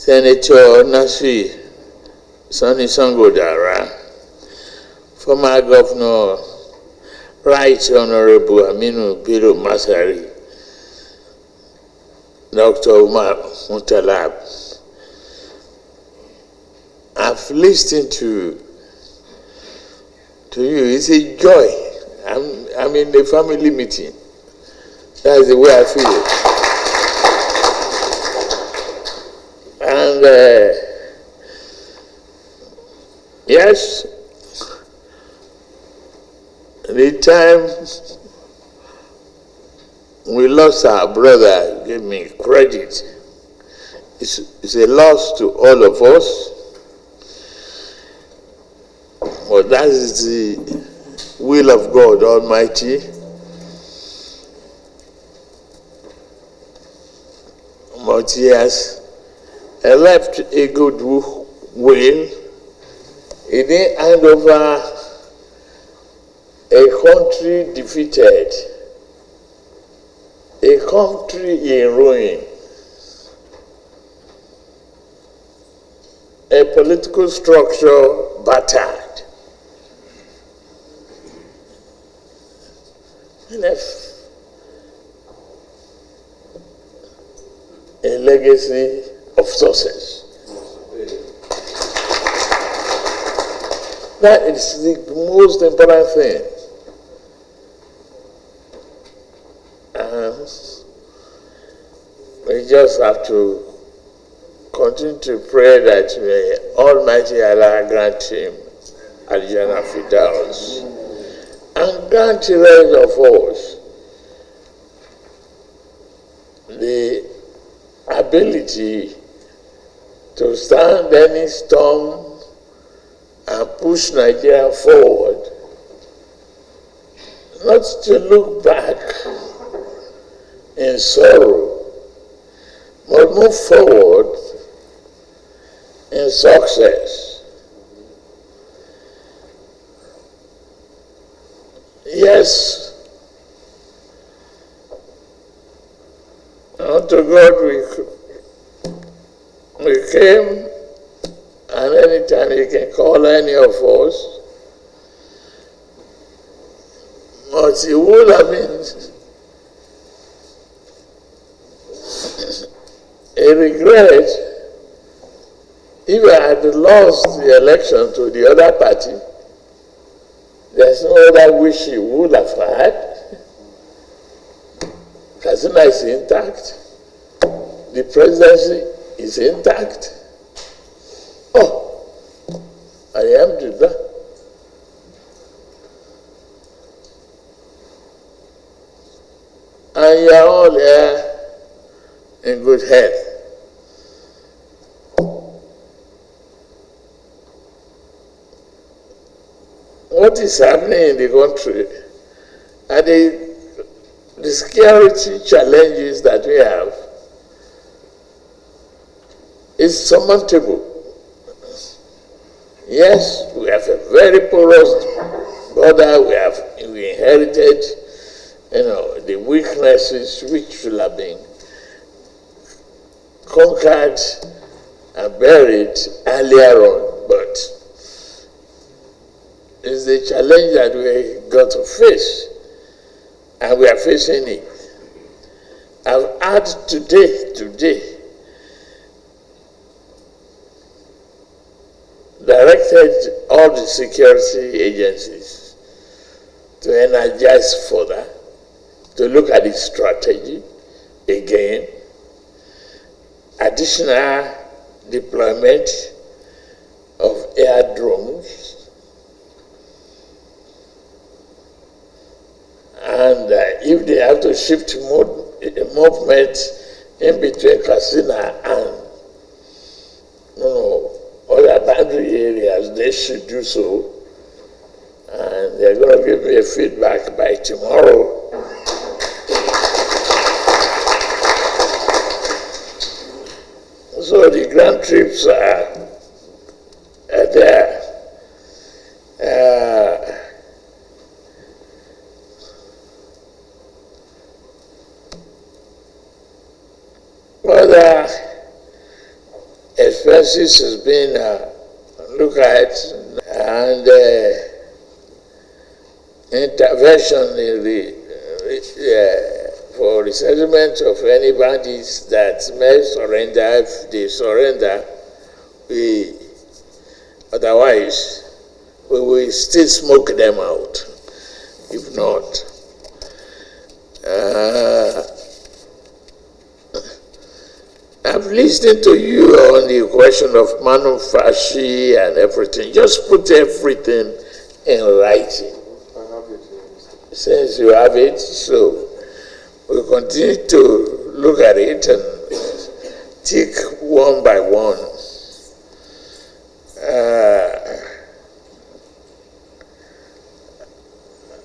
Senator Nasi Sonny Sangodara, former Governor Right Honorable Aminu Bello Masari, Dr. Umar Mutalab. I've listened to you. It's a joy. I'm in a family meeting. That's the way I feel. And yes, the time we lost our brother, give me credit. It's a loss to all of us. But that is the will of God Almighty. But he has left a good will. He didn't hand over a country defeated, a country in ruin, a political structure battered. He left a legacy of success. That is the most important thing. And we just have to continue to pray that may Almighty Allah grant him Al-Jannah Firdaus and grant the rest of us the ability to stand any storm and push Nigeria forward, not to look back in sorrow, but move forward in success. Yes, unto God we came, and anytime He can call any of us, but it would have been a regret if I had lost the election to the other party. There's no other wish he would have had. Katsina is intact. The presidency is intact. Oh, alhamdulillah. And you are all here in good health. What is happening in the country and the security challenges that we have is surmountable. Yes, we have a very porous border. We inherited, the weaknesses which should have been conquered and buried earlier on, but it's the challenge that we got to face, and we are facing it. I've had today, directed all the security agencies to energize further, to look at the strategy again, additional deployment of air drones, and if they have to shift movement in between Katsina and other boundary areas, they should do so. And they're going to give me a feedback by tomorrow. So the grand trips are there. But expenses has been looked at, and intervention in for the settlement of any bandits that may surrender. If they surrender, otherwise we will still smoke them out. If not, I've listened to you on the question of manufacturing and everything. Just put everything in writing. Since you have it, so we'll continue to look at it and tick one by one.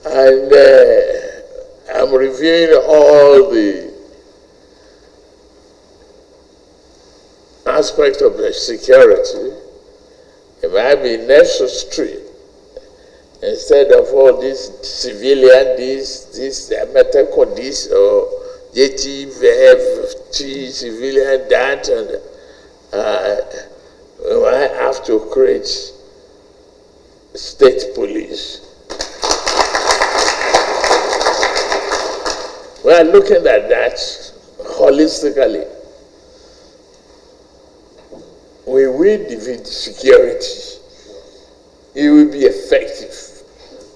And I'm reviewing all the aspects of the security. It might be necessary, instead of all this civilian, this medical, this, or JTVFT, civilian, that, and we might have to create state police. We are looking at that holistically. We will defeat security. It will be effective.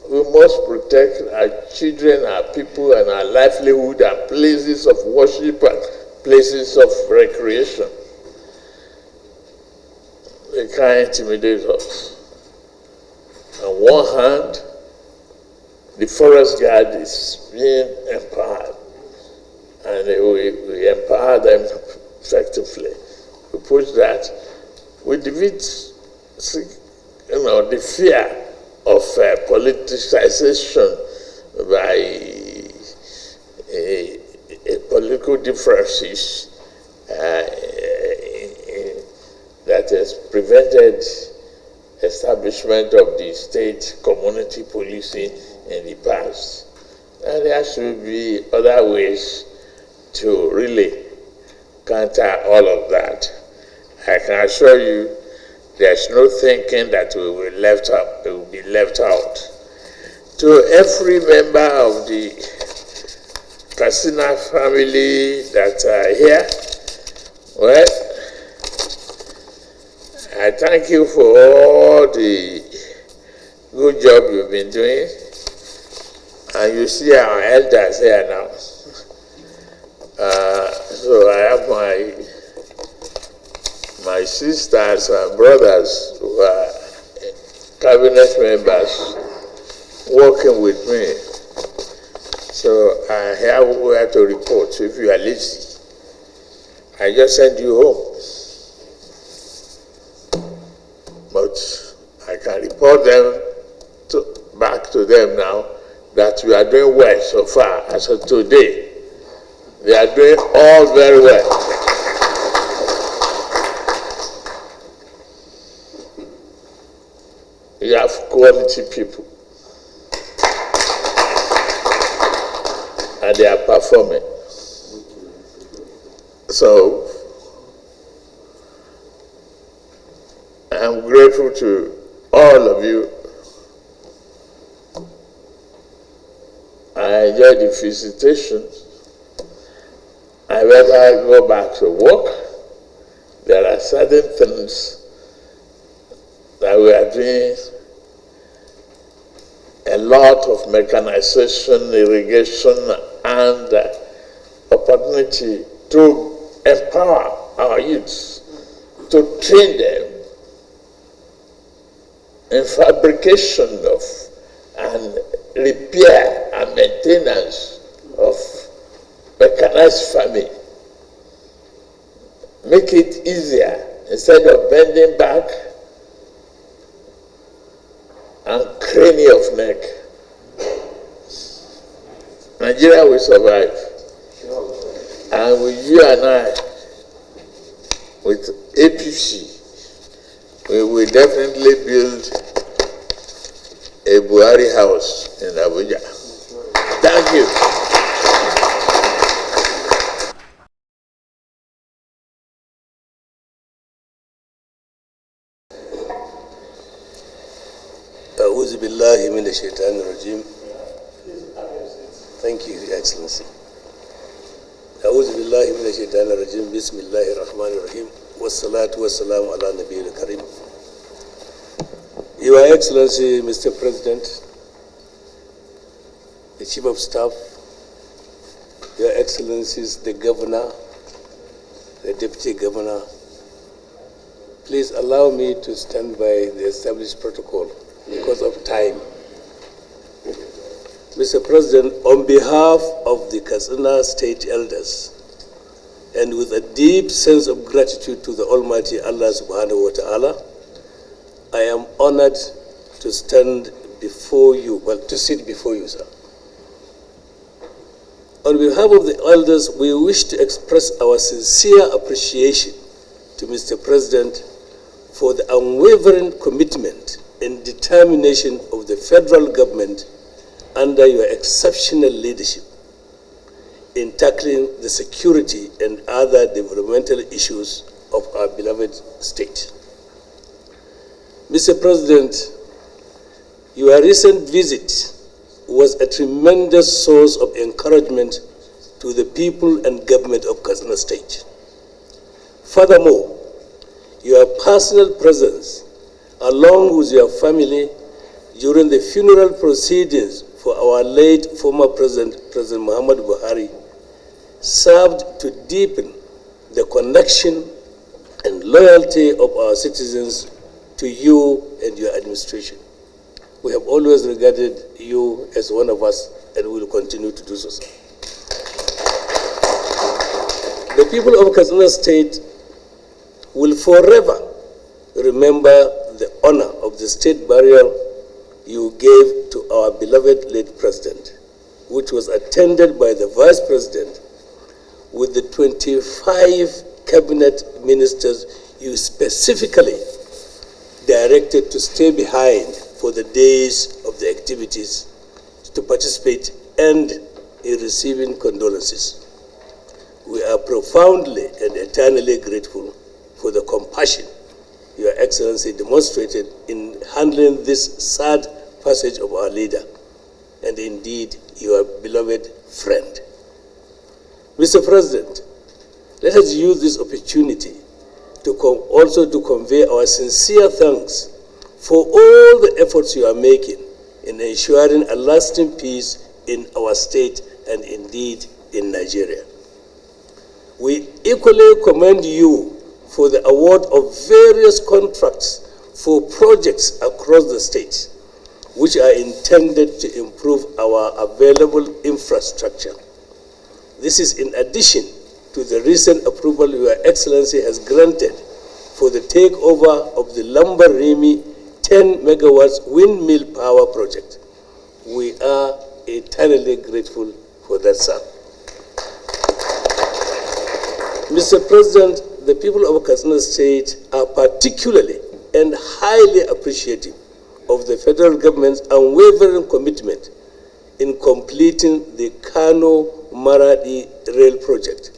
We must protect our children, our people, and our livelihood, and places of worship and places of recreation. They can't intimidate us. On one hand, the forest guard is being empowered, and we empower them effectively. We push that. We defeat, the fear of politicization by political differences that has prevented establishment of the state community policing in the past. And there should be other ways to really counter all of that. I can assure you there's no thinking that we will be left out. To every member of the Katsina family that are here, well, I thank you for all the good job you've been doing. And you see our elders here now. So I have my sisters and brothers who are cabinet members working with me. So I have where to report. So if you are lazy, I just send you home. But I can report them back to them now that we are doing well so far. As of today, they are doing all very well. You have quality people, and they are performing. So I'm grateful to all of you. I enjoyed the visitation. I better go back to work. There are certain things that we are doing, a lot of mechanization, irrigation, and opportunity to empower our youths, to train them in fabrication of and repair and maintenance of mechanized farming. Make it easier instead of bending back and craning of neck. Nigeria will survive. And with you and I, with APC, we will definitely build a Buhari house in Abuja. Thank you. أعوذ بالله من الشيطان الرجيم. Thank you, Your Excellency. أعوذ بالله من الشيطان الرجيم. بسم الله الرحمن الرحيم. والصلاة والسلام على نبي الكريم. Your Excellency, Mr. President, the Chief of Staff, Your Excellencies, the Governor, the Deputy Governor, please allow me to stand by the established protocol because of time. Mr. President, on behalf of the Katsina State Elders, and with a deep sense of gratitude to the Almighty Allah subhanahu wa ta'ala, I am honored to stand before you, to sit before you, sir. On behalf of the elders, we wish to express our sincere appreciation to Mr. President for the unwavering commitment and determination of the federal government under your exceptional leadership in tackling the security and other developmental issues of our beloved state. Mr. President, your recent visit was a tremendous source of encouragement to the people and government of Katsina State. Furthermore, your personal presence, along with your family, during the funeral proceedings for our late former President Muhammad Buhari, served to deepen the connection and loyalty of our citizens to you and your administration. We have always regarded you as one of us, and we will continue to do so, sir. The people of Katsina State will forever remember the honor of the state burial you gave to our beloved late president, which was attended by the vice president with the 25 cabinet ministers you specifically directed to stay behind for the days of the activities, to participate and in receiving condolences. We are profoundly and eternally grateful for the compassion Your Excellency demonstrated in handling this sad passage of our leader, and indeed your beloved friend. Mr. President, let us use this opportunity to also to convey our sincere thanks for all the efforts you are making in ensuring a lasting peace in our state and indeed in Nigeria. We equally commend you for the award of various contracts for projects across the state, which are intended to improve our available infrastructure. This is in addition to the recent approval Your Excellency has granted for the takeover of the Lambarimi 10 megawatts windmill power project. We are eternally grateful for that, sir. Mr. President, the people of Katsina State are particularly and highly appreciative of the federal government's unwavering commitment in completing the Kano-Maradi rail project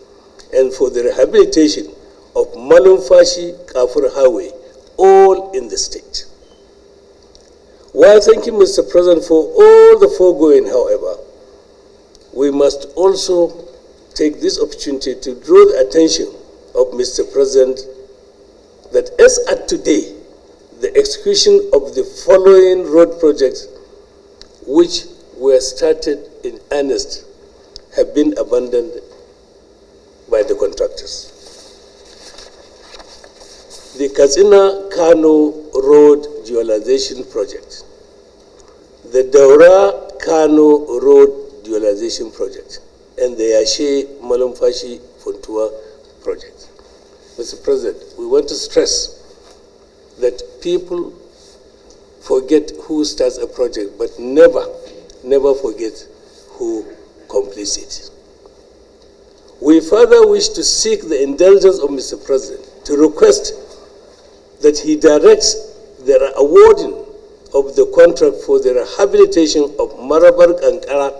and for the rehabilitation of Malumfashi-Kafur Highway, all in the state. While thanking Mr. President for all the foregoing, however, we must also take this opportunity to draw the attention of Mr. President that as at today, the execution of the following road projects, which were started in earnest, have been abandoned by the contractors. The Katsina-Kano Road Dualization Project, the Daura-Kano Road Dualization Project, and the Yashe-Malumfashi-Funtua Project. Mr. President, we want to stress that people forget who starts a project, but never forget who completes it. We further wish to seek the indulgence of Mr. President to request that he directs the awarding of the contract for the rehabilitation of Marabar Kankara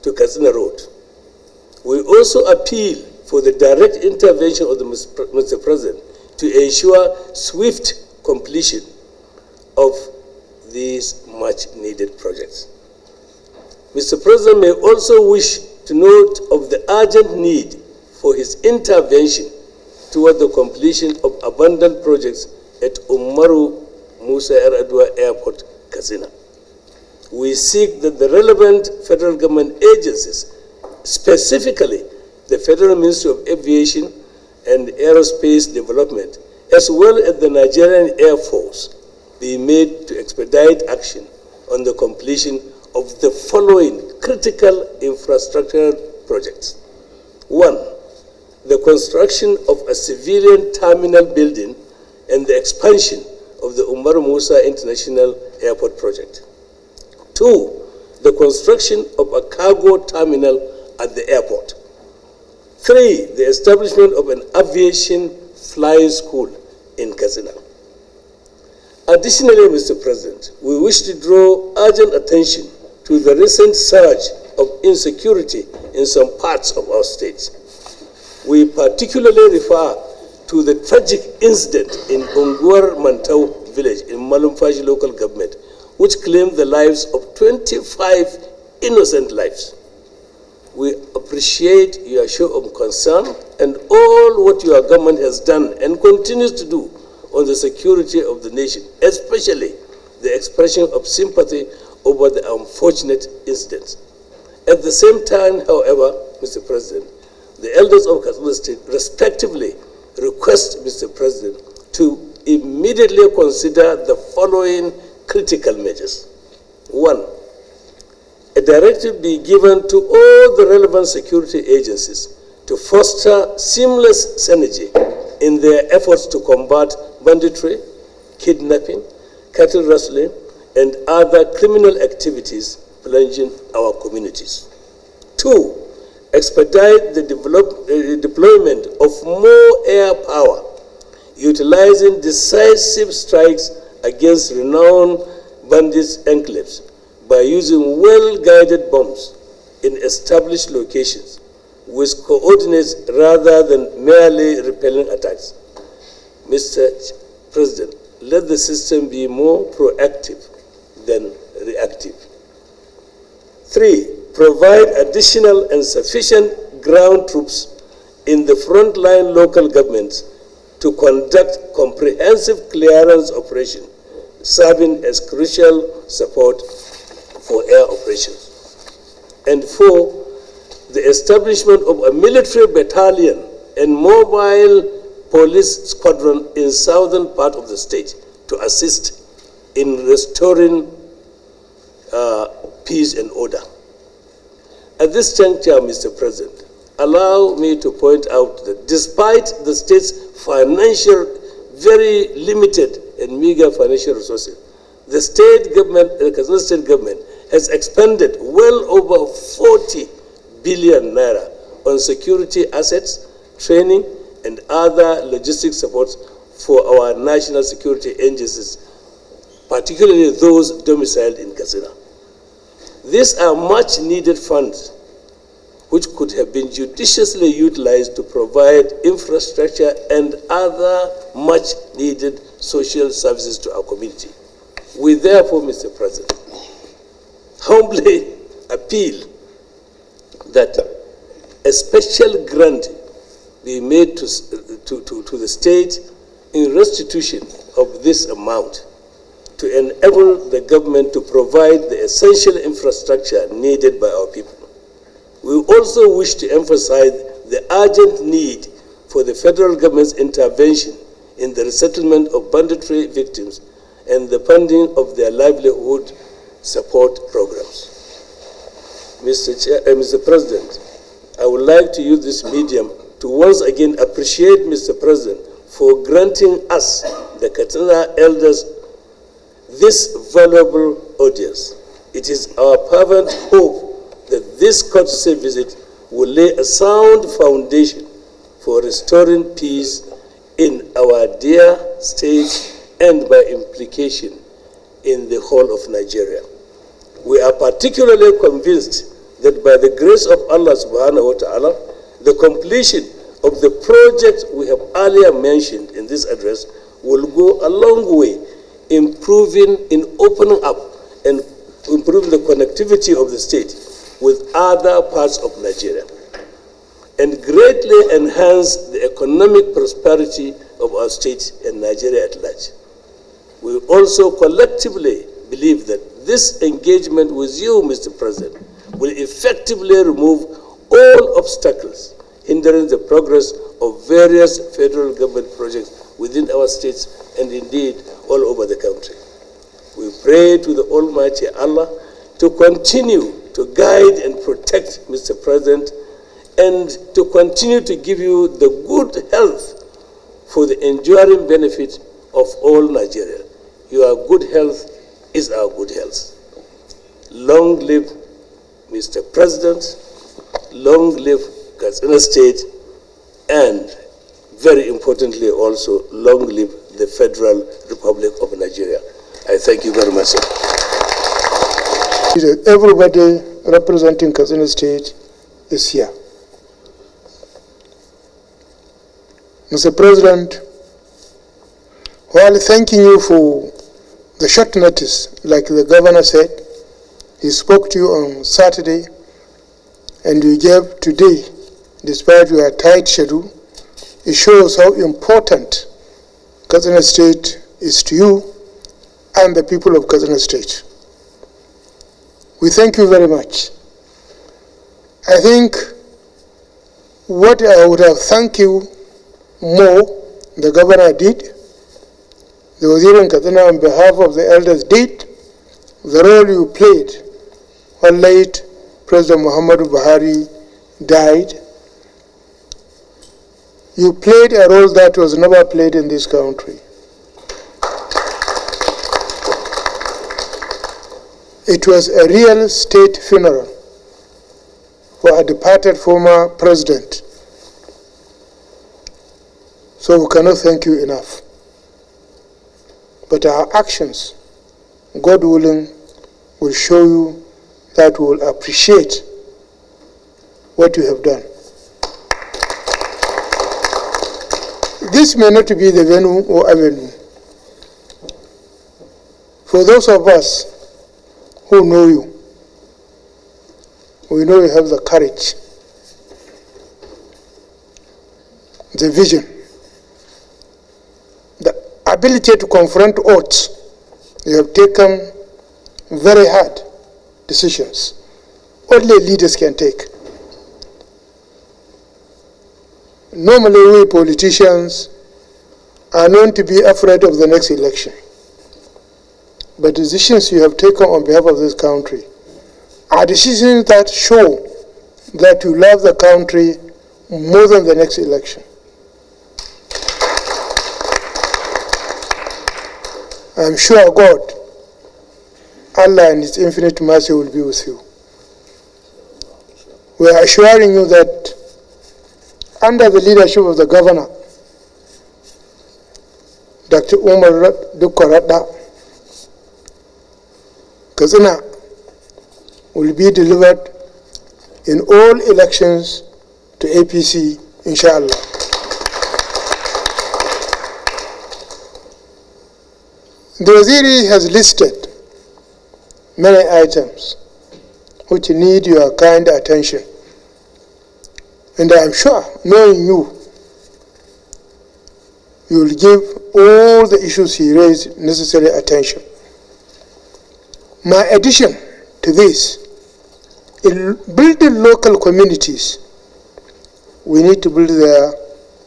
to Katsina Road. We also appeal for the direct intervention of the Mr. President to ensure swift completion of these much-needed projects. Mr. President may also wish to note of the urgent need for his intervention toward the completion of abandoned projects at Umaru Musa Yar'Adua Airport, Katsina. We seek that the relevant federal government agencies, specifically the Federal Ministry of Aviation and Aerospace Development, as well as the Nigerian Air Force, be made to expedite action on the completion of the following critical infrastructure projects. 1. The construction of a civilian terminal building and the expansion of the Umaru Musa International Airport project. 2. The construction of a cargo terminal at the airport. 3. The establishment of an aviation flying school in Katsina. Additionally, Mr. President, we wish to draw urgent attention to the recent surge of insecurity in some parts of our state. We particularly refer to the tragic incident in Unguwar Mantau village in Malumfashi local government, which claimed the lives of 25 innocent lives. We appreciate your show of concern and all what your government has done and continues to do on the security of the nation, especially the expression of sympathy over the unfortunate incidents. At the same time, however, Mr. President, the elders of Katsina State respectively request Mr. President to immediately consider the following critical measures. 1. A directive be given to all the relevant security agencies to foster seamless synergy in their efforts to combat banditry, kidnapping, cattle rustling, and other criminal activities plunging our communities. 2. Expedite the deployment of more air power, utilizing decisive strikes against renowned bandits enclaves by using well-guided bombs in established locations with coordinates rather than merely repelling attacks. Mr. President, let the system be more proactive than reactive. 3. Provide additional and sufficient ground troops in the frontline local governments to conduct comprehensive clearance operation, serving as crucial support for air operations. And 4, the establishment of a military battalion and mobile police squadron in southern part of the state to assist in restoring peace and order. At this juncture, Mr. President, allow me to point out that despite the state's very limited and meager financial resources, the state government, the Katsina state government, has expended well over 40 billion naira on security assets, training, and other logistic supports for our national security agencies, particularly those domiciled in Katsina. These are much needed funds which could have been judiciously utilized to provide infrastructure and other much needed social services to our community. We therefore, Mr. President, humbly appeal that a special grant be made to the state in restitution of this amount to enable the government to provide the essential infrastructure needed by our people. We also wish to emphasize the urgent need for the federal government's intervention in the resettlement of banditry victims and the funding of their livelihood support programs. Mr. President, I would like to use this medium to once again appreciate Mr. President for granting us, the Katsina elders, this valuable audience. It is our fervent hope that this courtesy visit will lay a sound foundation for restoring peace in our dear state and by implication in the whole of Nigeria. We are particularly convinced that by the grace of Allah subhanahu wa ta'ala, the completion of the project we have earlier mentioned in this address will go a long way improving in opening up and improving the connectivity of the state with other parts of Nigeria, and greatly enhance the economic prosperity of our state and Nigeria at large. We also collectively believe that this engagement with you, Mr. President, will effectively remove all obstacles hindering the progress of various federal government projects within our states and indeed all over the country. We pray to the Almighty Allah to continue to guide and protect Mr. President and to continue to give you the good health for the enduring benefit of all Nigeria. Your good health is our good health. Long live Mr. President, long live Katsina State, and very importantly also, long live the Federal Republic of Nigeria. I thank you very much, sir. Everybody representing Katsina State is here. Mr. President, while thanking you for the short notice, like the governor said, he spoke to you on Saturday, and you gave today, despite your tight schedule, it shows how important Katsina State is to you and the people of Katsina State. We thank you very much. I think what I would have thanked you more, the governor did, the Wazir in Katsina on behalf of the elders did, the role you played when late President Muhammadu Buhari died. You played a role that was never played in this country. It was a real state funeral for a departed former president. So we cannot thank you enough. But our actions, God willing, will show you that we will appreciate what you have done. This may not be the venue or avenue. For those of us who know you, we know you have the courage, the vision, the ability to confront odds. You have taken very hard decisions only leaders can take. Normally we politicians are known to be afraid of the next election. But the decisions you have taken on behalf of this country are decisions that show that you love the country more than the next election. I'm sure God, Allah in His infinite mercy will be with you. We are assuring you that under the leadership of the governor, Dr. Umar Dukarada, Katsina will be delivered in all elections to APC, inshallah. The Waziri has listed many items which need your kind attention. And I am sure, knowing you, you will give all the issues he raised necessary attention. My addition to this, in building local communities, we need to build their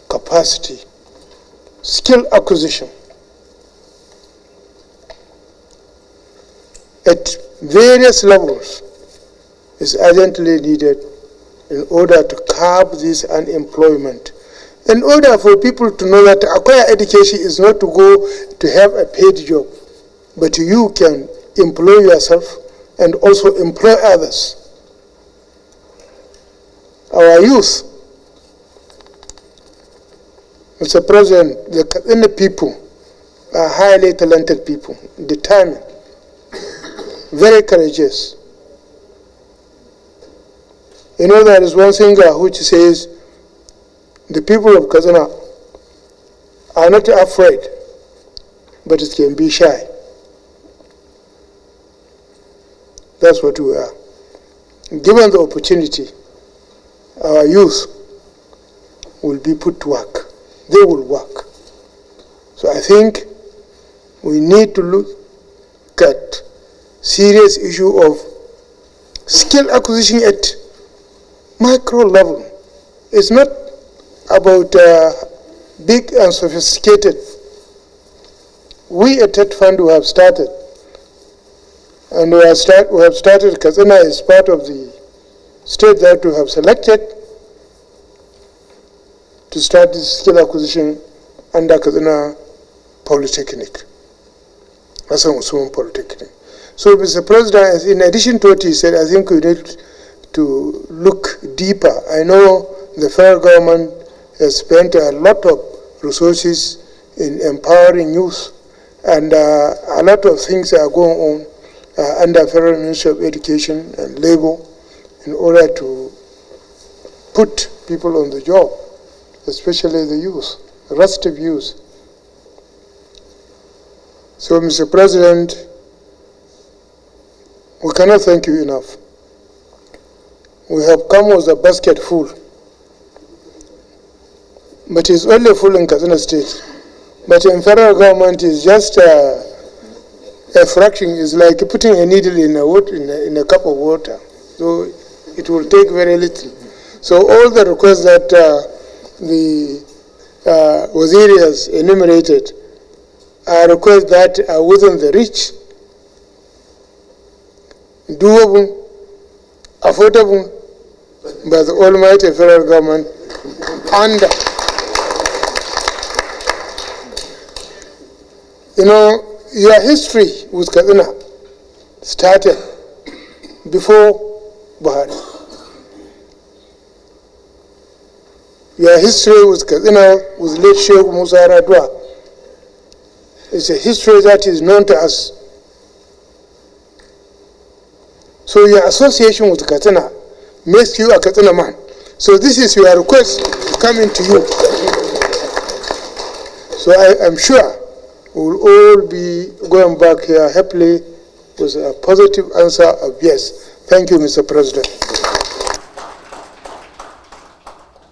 capacity, skill acquisition. At various levels is urgently needed in order to curb this unemployment. In order for people to know that acquire education is not to go to have a paid job, but you can employ yourself and also employ others. Our youth, Mr. President, the people are highly talented people, determined, very courageous. You know, there is one singer which says, the people of Katsina are not afraid but it can be shy. That's what we are. Given the opportunity, our youth will be put to work. They will work. So I think we need to look at serious issue of skill acquisition at micro level. It's not about big and sophisticated. We at TED Fund we have started, and we have started. Katsina is part of the state that we have selected to start this skill acquisition under Katsina Polytechnic, Hassan Usman Polytechnic. So, Mr. President, in addition to what he said, I think we need to look deeper. I know the federal government has spent a lot of resources in empowering youth, and a lot of things are going on under Federal Ministry of Education and Labor in order to put people on the job, especially the youth, the rest of youth. So, Mr. President, we cannot thank you enough. We have come with a basket full, but it's only full in Katsina State. But in federal government, it's just a fraction. It's like putting a needle in a cup of water. So it will take very little. So all the requests that the Waziri has enumerated are requests that are within the reach, doable, affordable by the almighty federal government, and you know, your history with Katsina started before Buhari. Your history with Katsina with late Sheikh Musa Radwa is a history that is known to us. So your association with Katsina makes you a Katsina man. So this is your request coming to you. So I am sure we will all be going back here happily with a positive answer of yes. Thank you, Mr. President.